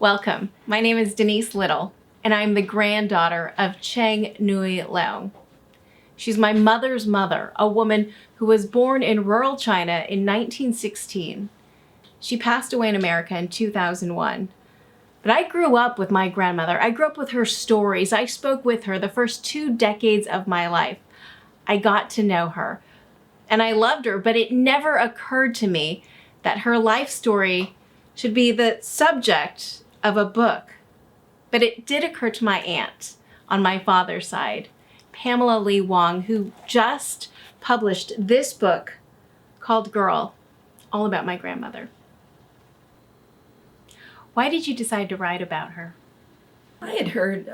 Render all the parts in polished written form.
Welcome. My name is Denise Little, and I'm the granddaughter of Cheng Hun Neuy. She's my mother's mother, a woman who was born in rural China in 1916. She passed away in America in 2001. But I grew up with my grandmother. I grew up with her stories. I spoke with her the first 2 decades of my life. I got to know her, and I loved her, but it never occurred to me that her life story should be the subject of a book. But it did occur to my aunt on my father's side, Pamela Lee Wong, who just published this book called Girl, all about my grandmother. Why did you decide to write about her? I had heard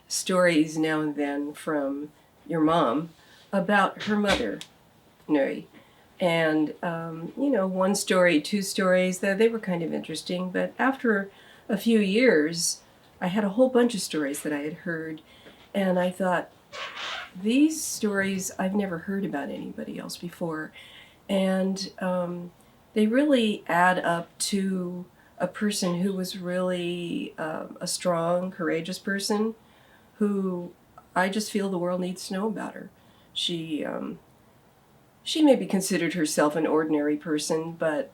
stories now and then from your mom about her mother, Neuy. And, one story, 2 stories, they were kind of interesting. But after a few years, I had a whole bunch of stories that I had heard. And I thought, these stories I've never heard about anybody else before. And they really add up to a person who was really a strong, courageous person who I just feel the world needs to know about her. She maybe considered herself an ordinary person, but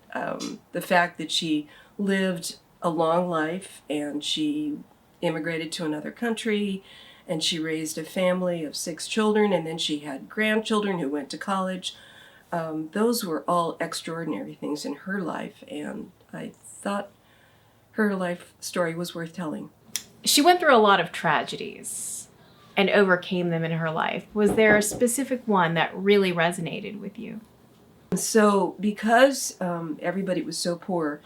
the fact that she lived a long life and she immigrated to another country and she raised a family of 6 children and then she had grandchildren who went to college, those were all extraordinary things in her life, and I thought her life story was worth telling. She went through a lot of tragedies and overcame them in her life. Was there a specific one that really resonated with you? So because everybody was so poor,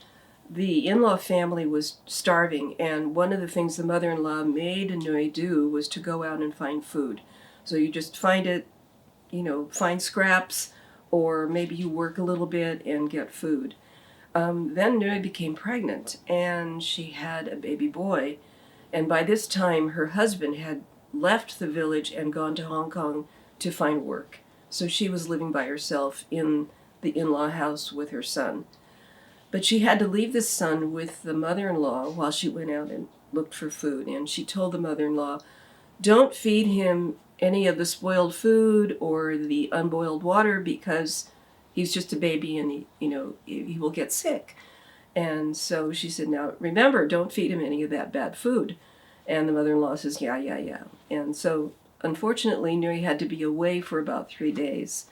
the in-law family was starving, and one of the things the mother-in-law made Neuy do was to go out and find food. So you just find it, find scraps, or maybe you work a little bit and get food. Then Neuy became pregnant, and she had a baby boy. And by this time, her husband had left the village and gone to Hong Kong to find work. So she was living by herself in the in-law house with her son. But she had to leave the son with the mother-in-law while she went out and looked for food. And she told the mother-in-law, don't feed him any of the spoiled food or the unboiled water because he's just a baby and he will get sick. And so she said, now remember, don't feed him any of that bad food. And the mother-in-law says, yeah. And so unfortunately, Neuy had to be away for about 3 days.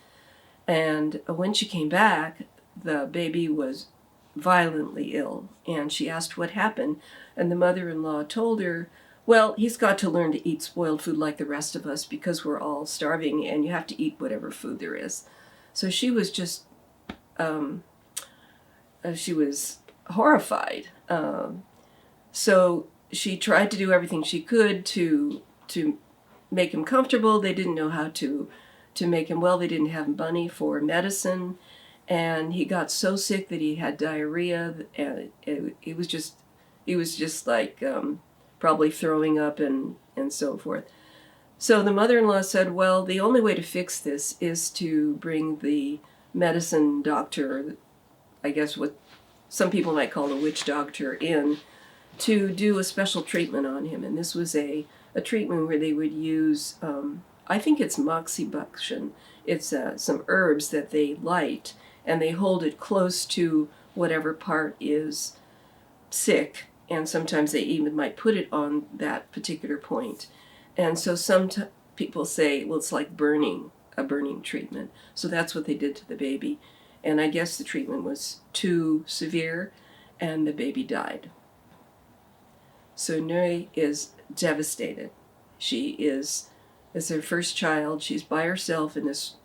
And when she came back, the baby was violently ill. And she asked what happened. And the mother-in-law told her, well, he's got to learn to eat spoiled food like the rest of us because we're all starving and you have to eat whatever food there is. So she was just, she was horrified. So she tried to do everything she could to make him comfortable. They didn't know how to make him well. They didn't have money for medicine. And he got so sick that he had diarrhea, and it was just like probably throwing up and so forth. So the mother-in-law said, well, the only way to fix this is to bring the medicine doctor, I guess what some people might call a witch doctor, in to do a special treatment on him. And this was a treatment where they would use, I think it's moxibustion. It's some herbs that they light, and they hold it close to whatever part is sick, and sometimes they even might put it on that particular point. And so some people say, well, it's like a burning treatment. So that's what they did to the baby. And I guess the treatment was too severe, and the baby died. So Neuy is devastated. It's her first child. She's by herself in this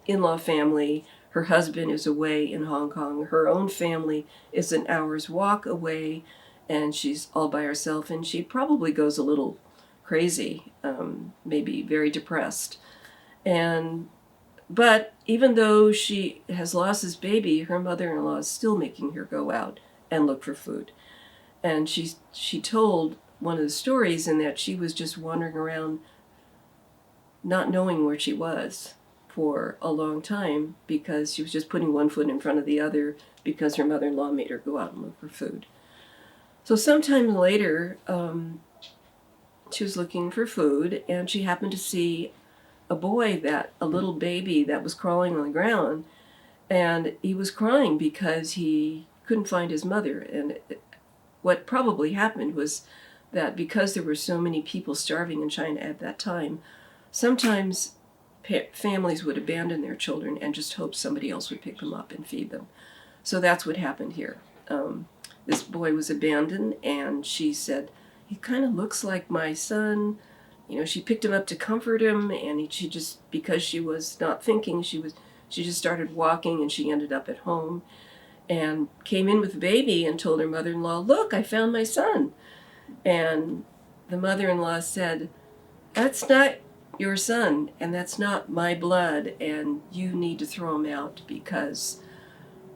in-law family. Her husband is away in Hong Kong. Her own family is an hour's walk away, and she's all by herself. And she probably goes a little crazy, maybe very depressed. But even though she has lost this baby, her mother-in-law is still making her go out and look for food. And she told one of the stories in that she was just wandering around not knowing where she was for a long time because she was just putting one foot in front of the other because her mother-in-law made her go out and look for food. So sometime later, she was looking for food, and she happened to see a little baby that was crawling on the ground, and he was crying because he couldn't find his mother. And what probably happened was that because there were so many people starving in China at that time, sometimes families would abandon their children and just hope somebody else would pick them up and feed them. So that's what happened here. This boy was abandoned, and she said, he kind of looks like my son. You know, she picked him up to comfort him, and she just, because she was not thinking, she just started walking, and she ended up at home and came in with the baby and told her mother-in-law, look, I found my son. And the mother-in-law said, that's not your son, and that's not my blood, and you need to throw him out because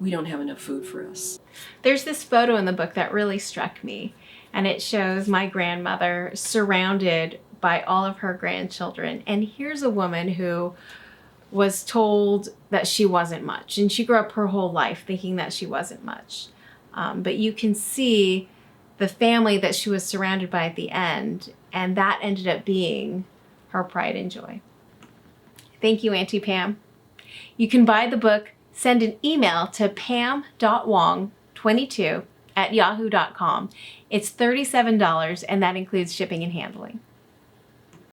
we don't have enough food for us. There's this photo in the book that really struck me, and it shows my grandmother surrounded by all of her grandchildren. And here's a woman who was told that she wasn't much, and she grew up her whole life thinking that she wasn't much. But you can see the family that she was surrounded by at the end, and that ended up being her pride and joy. Thank you, Auntie Pam. You can buy the book. Send an email to pam.wong22@yahoo.com. It's $37, and that includes shipping and handling.